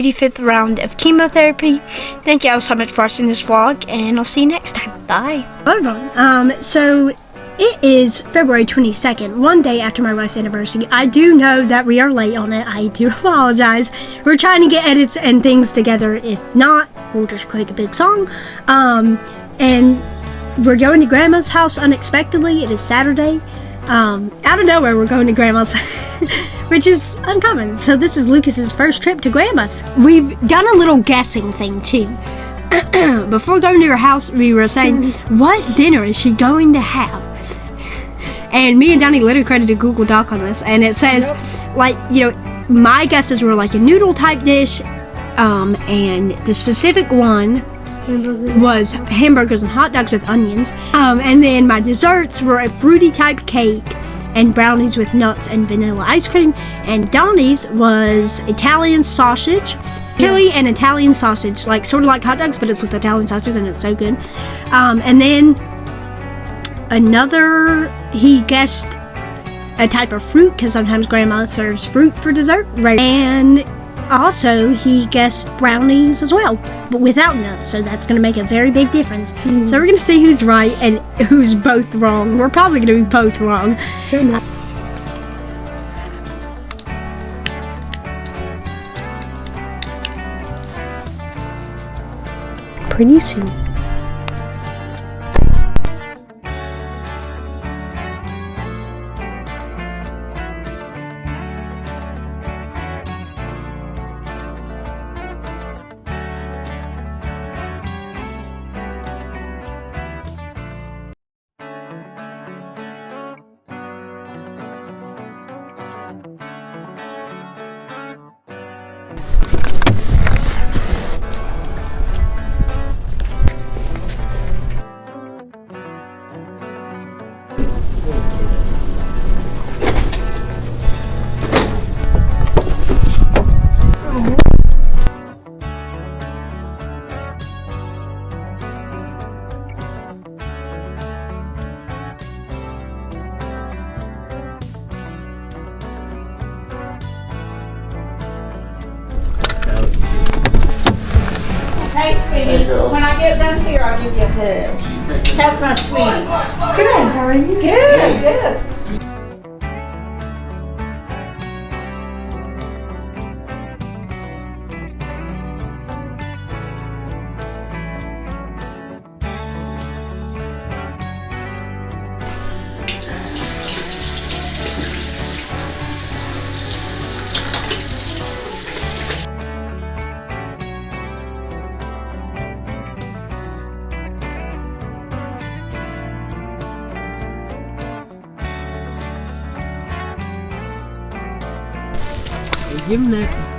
85th round of chemotherapy. Thank you all so much for watching this vlog, and I'll see you next time. Bye. Hello everyone. So it is February 22nd, one day after my wife's anniversary. I do know that we are late on it. I do apologize. We're trying to get edits and things together. If not, we'll just create a big song. And we're going to Grandma's house unexpectedly. It is Saturday. Out of nowhere, we're going to Grandma's, which is uncommon. So this is Lucas's first trip to Grandma's. We've done a little guessing thing too. Before going to her house, we were saying, what dinner is she going to have? And me and Donnie literally created a Google Doc on this, and it says, like, you know, my guesses were like a noodle type dish, and the specific one was hamburgers and hot dogs with onions, and then my desserts were a fruity type cake and brownies with nuts and vanilla ice cream, and Donnie's was Italian sausage, chili and Italian sausage, like sort of like hot dogs, but it's with Italian sausage, and it's so good. And then he guessed a type of fruit, because sometimes Grandma serves fruit for dessert, and also he guessed brownies as well, but without nuts, so that's going to make a very big difference. So we're going to see who's right and who's both wrong. We're probably going to be both wrong. Pretty soon. Hey, sweeties, when I get done here, I'll give you a hug. How's my sweeties? Good, how are you? Good, good.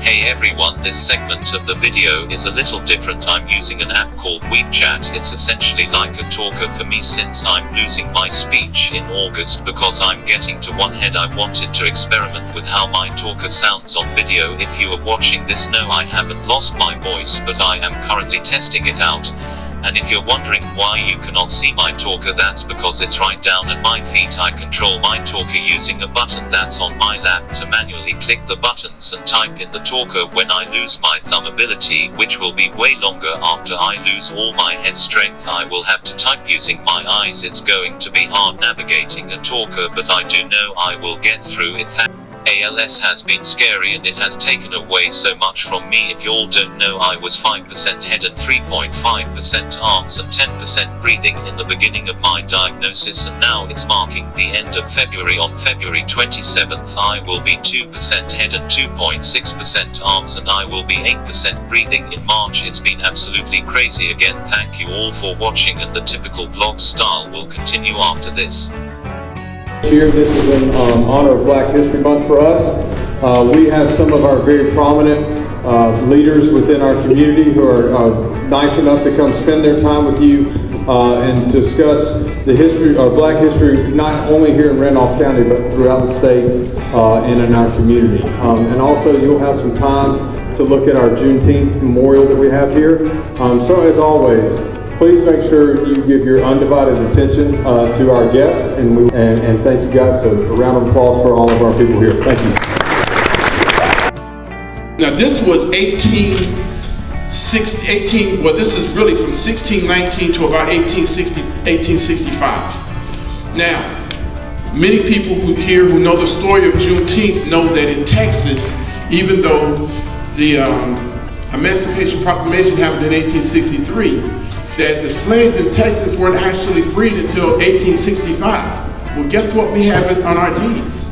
Hey everyone, this segment of the video is a little different. I'm using an app called WeChat. It's essentially like a talker for me since I'm losing my speech in August because I'm getting to one head. I wanted to experiment with how my talker sounds on video. If you are watching this, no, I haven't lost my voice, but I am currently testing it out. And if you're wondering why you cannot see my talker, that's because it's right down at my feet. I control my talker using a button that's on my lap to manually click the buttons and type in the talker when I lose my thumb ability, which will be way longer after I lose all my head strength. I will have to type using my eyes. It's going to be hard navigating a talker, but I do know I will get through it. ALS has been scary and it has taken away so much from me. If you all don't know, I was 5% head and 3.5% arms and 10% breathing in the beginning of my diagnosis, and now it's marking the end of February. On February 27th I will be 2% head and 2.6% arms, and I will be 8% breathing in March. It's been absolutely crazy. Again, thank you all for watching, and the typical vlog style will continue after this. This is in honor of Black History Month for us. We have some of our very prominent leaders within our community who are nice enough to come spend their time with you and discuss the history of Black history, not only here in Randolph County, but throughout the state and in our community. And also you'll have some time to look at our Juneteenth memorial that we have here. So as always, please make sure you give your undivided attention to our guests, and thank you guys. So a round of applause for all of our people here. Thank you. Now this was this is really from 1619 to about 1865. Now, many people who know the story of Juneteenth know that in Texas, even though the Emancipation Proclamation happened in 1863, that the slaves in Texas weren't actually freed until 1865. Well, guess what we have on our deeds?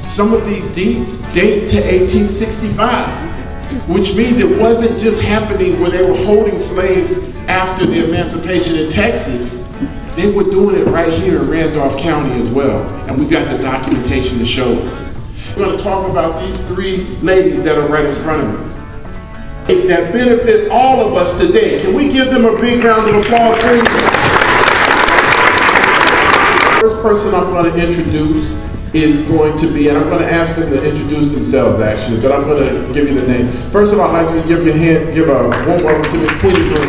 Some of these deeds date to 1865, which means it wasn't just happening where they were holding slaves after the emancipation in Texas. They were doing it right here in Randolph County as well, and we've got the documentation to show it. We're going to talk about these three ladies that are right in front of me that benefit all of us today. Can we give them a big round of applause, please? The first person I'm going to introduce is going to be, and I'm going to ask them to introduce themselves actually, but I'm going to give you the name. First of all, I'd like you to give a warm welcome to Miss Queenie Green.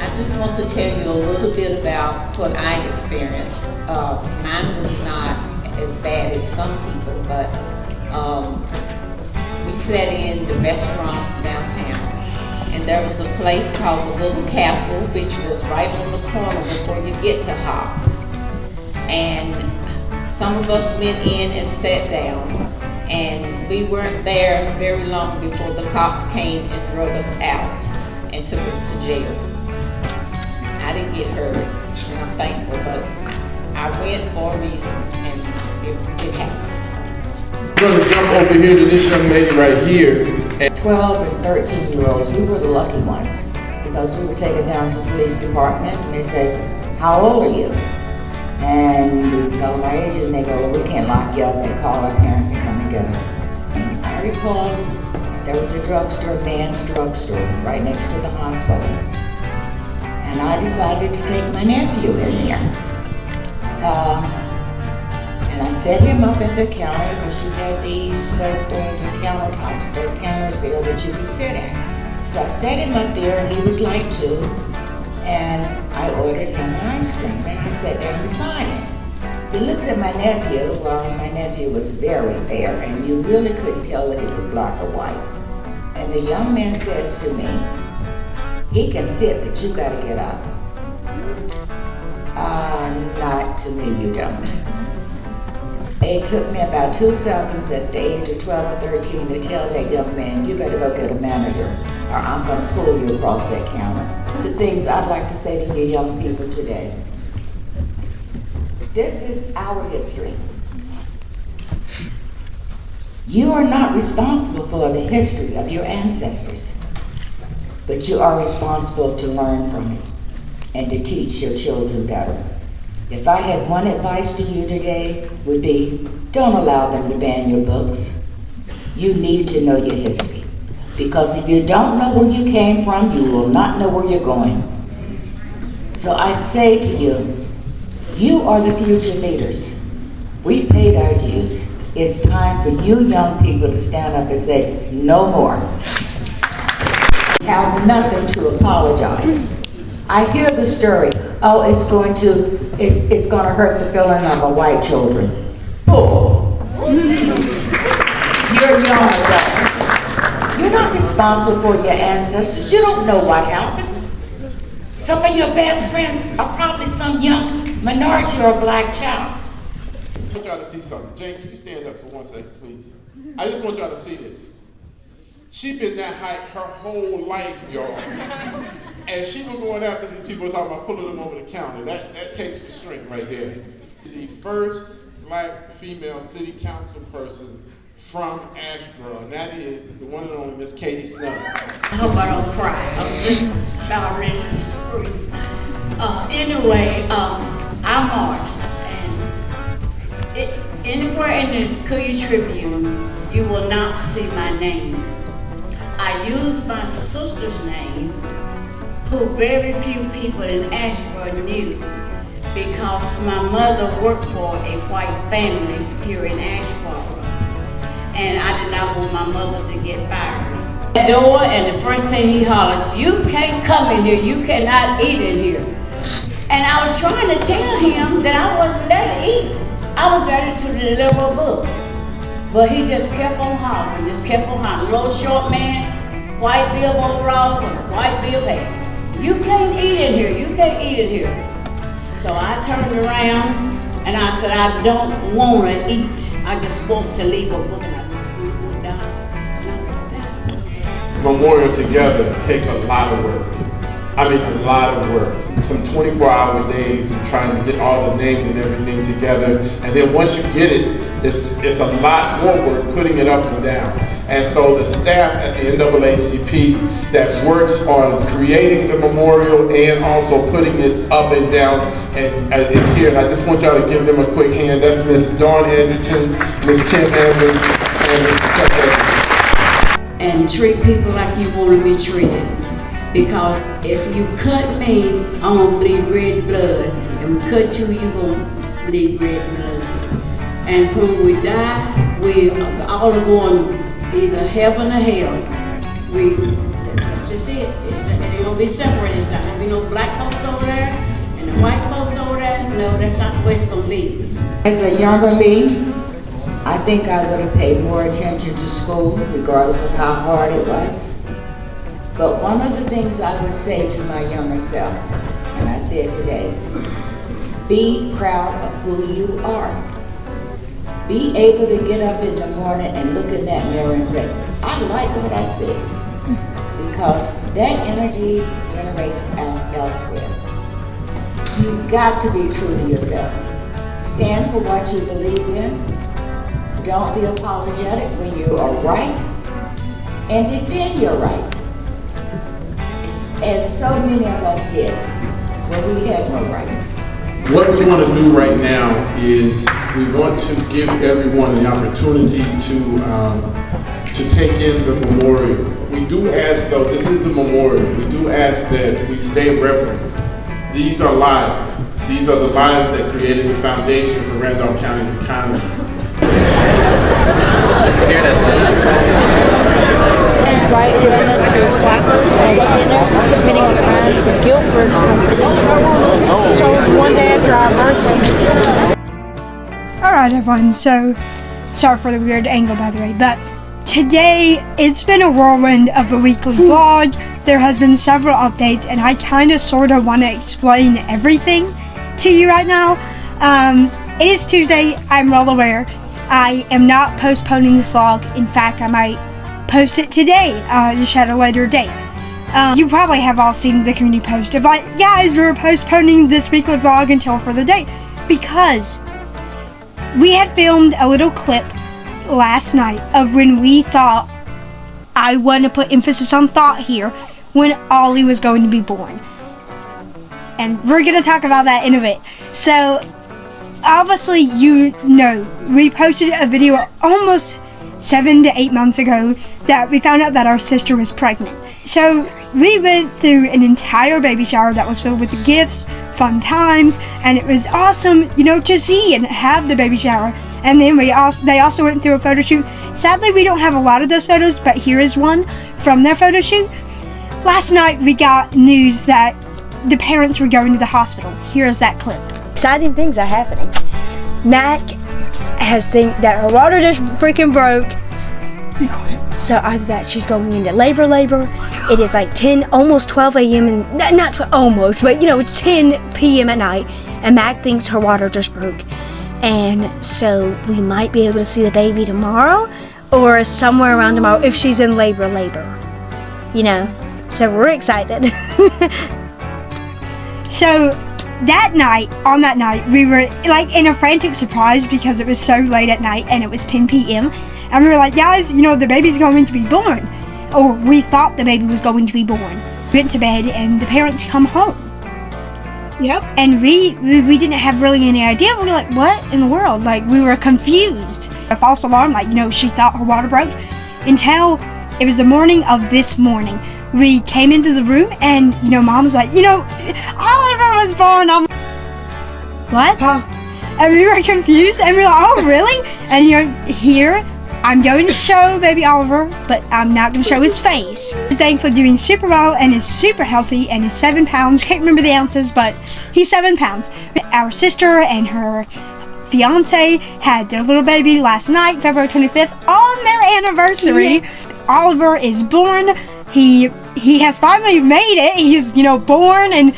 I just want to tell you a little bit about what I experienced. Mine was not as bad as some people, but we sat in the restaurants downtown, and there was a place called the Little Castle, which was right on the corner before you get to Hobbs. And some of us went in and sat down, and we weren't there very long before the cops came and drug us out and took us to jail. I didn't get hurt, and I'm thankful, but I went for a reason, and it happened. We're going to jump over here to this young lady right here. 12 and 13-year-olds, we were the lucky ones, because we were taken down to the police department, and they said, "How old are you?" And we tell them our age, and they go, "Well, we can't lock you up." They call our parents and come and get us. And I recall there was a drugstore, Man's Drugstore, right next to the hospital. And I decided to take my nephew in there. And I set him up at the counter, because you had these the countertops, the counters there that you could sit at. So I set him up there, and he was like 2. And I ordered him an ice cream, and I sat down beside him. He looks at my nephew. Well, my nephew was very fair, and you really couldn't tell that he was black or white. And the young man says to me, "He can sit, but you gotta get up." Not to me, you don't. It took me about 2 seconds at the age of 12 or 13 to tell that young man, "You better go get a manager, or I'm gonna pull you across that counter." The things I'd like to say to you young people today. This is our history. You are not responsible for the history of your ancestors, but you are responsible to learn from it and to teach your children better. If I had one advice to you today, would be, don't allow them to ban your books. You need to know your history. Because if you don't know where you came from, you will not know where you're going. So I say to you, you are the future leaders. We paid our dues. It's time for you young people to stand up and say, no more. Have nothing to apologize. I hear the story, oh, it's going to hurt the feeling of our white children. Bull. You're young adults. You're not responsible for your ancestors. You don't know what happened. Some of your best friends are probably some young minority or black child. I want y'all to see something. Jane, can you stand up for 1 second, please? I just want y'all to see this. She been that height her whole life, y'all. And she was going after these people talking about pulling them over the counter. That takes some strength right there. The first black female city council person from Asheboro, and that is the one and only Miss Katie Snow. I hope I don't cry. I'm just about ready to scream. Anyway, I marched, and anywhere in the Courier Tribune, you will not see my name. I used my sister's name, who very few people in Asheboro knew, because my mother worked for a white family here in Asheboro, and I did not want my mother to get fired. The door, and the first thing he hollers, "You can't come in here, you cannot eat in here." And I was trying to tell him that I wasn't there to eat. I was there to deliver a book. But he just kept on hollering, Little short man, white bib overalls and a white bib hat. You can't eat in here. So I turned around and I said, I don't want to eat. I just want to leave a book. And I just looked down. Memorial together takes a lot of work. I mean, a lot of work. Some 24-hour days and trying to get all the names and everything together. And then once you get it, it's a lot more work putting it up and down. And so the staff at the NAACP that works on creating the memorial and also putting it up and down and is here. And I just want y'all to give them a quick hand. That's Miss Dawn Edgerton, Miss Kim Evans, and Miss Chuck Evans. And treat people like you want to be treated. Because if you cut me, I'm going to bleed red blood. And we cut you, you're going to bleed red blood. And when we die, we all are going either heaven or hell. That's just it. It ain't going to be separated. It's not going to be no black folks over there and the white folks over there. No, that's not the way it's going to be. As a younger me, I think I would have paid more attention to school, regardless of how hard it was. But one of the things I would say to my younger self, and I say it today, be proud of who you are. Be able to get up in the morning and look in that mirror and say, I like what I see. Because that energy generates elsewhere. You've got to be true to yourself. Stand for what you believe in. Don't be apologetic when you are right. And defend your rights. As so many of us did when we had no rights. What we want to do right now is we want to give everyone the opportunity to take in the memorial. We do ask, though, this is a memorial, we do ask that we stay reverent. These are lives. These are the lives that created the foundation for Randolph County's economy. Invite them to Slackers and dinner, meeting with friends in Guilford. So one day after our birthday. Alright everyone, so sorry for the weird angle by the way, but today it's been a whirlwind of a weekly vlog. There has been several updates and I kind of sort of want to explain everything to you right now. It is Tuesday, I'm well aware. I am not postponing this vlog. In fact, I might post it today, just at a later date. You probably have all seen the community post of like, guys, we're postponing this weekly vlog until further date, because we had filmed a little clip last night of when we thought, I want to put emphasis on thought here, when Ollie was going to be born. And we're going to talk about that in a bit. So, obviously, you know, we posted a video almost 7 to 8 months ago that we found out that our sister was pregnant. So we went through an entire baby shower that was filled with gifts, fun times, and it was awesome, you know, to see and have the baby shower. And then they also went through a photo shoot. Sadly, we don't have a lot of those photos, but here is one from their photo shoot. Last night we got news that the parents were going to the hospital. Here is that clip. Exciting things are happening. Mac has think that her water just freaking broke. Be quiet. So either that she's going into labor. It is like 10, almost 12 a.m. and not almost, but you know, it's 10 p.m. at night, and Mac thinks her water just broke. And so we might be able to see the baby tomorrow, or somewhere around tomorrow if she's in labor. You know, so we're excited. So on that night, we were like in a frantic surprise because it was so late at night and it was 10 p.m. And we were like, guys, you know, the baby's going to be born. Or we thought the baby was going to be born. We went to bed and the parents come home. Yep. And we didn't have really any idea. We were like, what in the world? Like, we were confused. A false alarm, like, you know, she thought her water broke. Until it was the morning of this morning. We came into the room and, you know, Mom was like, you know, Oliver was born. What? Huh? And we were confused and we were like, oh, really? And, you know, here, I'm going to show baby Oliver, but I'm not going to show his face. He's thankfully doing super well and is super healthy and is 7 pounds. Can't remember the ounces, but he's 7 pounds. Our sister and her fiance had their little baby last night, February 25th, on their anniversary. Oliver is born. He has finally made it. He's, born, and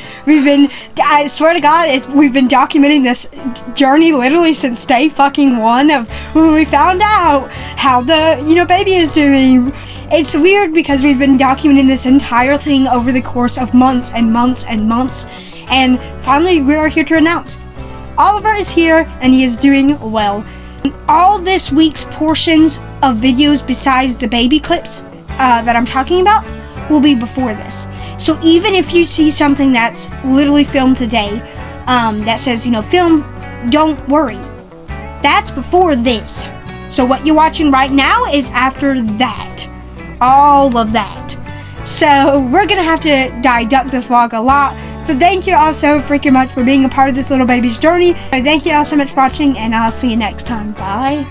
I swear to God, we've been documenting this journey literally since day fucking one of when we found out how the, baby is doing. It's weird because we've been documenting this entire thing over the course of months and months and months, and finally we are here to announce Oliver is here and he is doing well. All this week's portions of videos besides the baby clips that I'm talking about will be before this. So even if you see something that's literally filmed today, that says, filmed, don't worry. That's before this. So what you're watching right now is after that. All of that. So we're gonna have to deduct this vlog a lot. But thank you all so freaking much for being a part of this little baby's journey. Thank you all so much for watching, and I'll see you next time. Bye.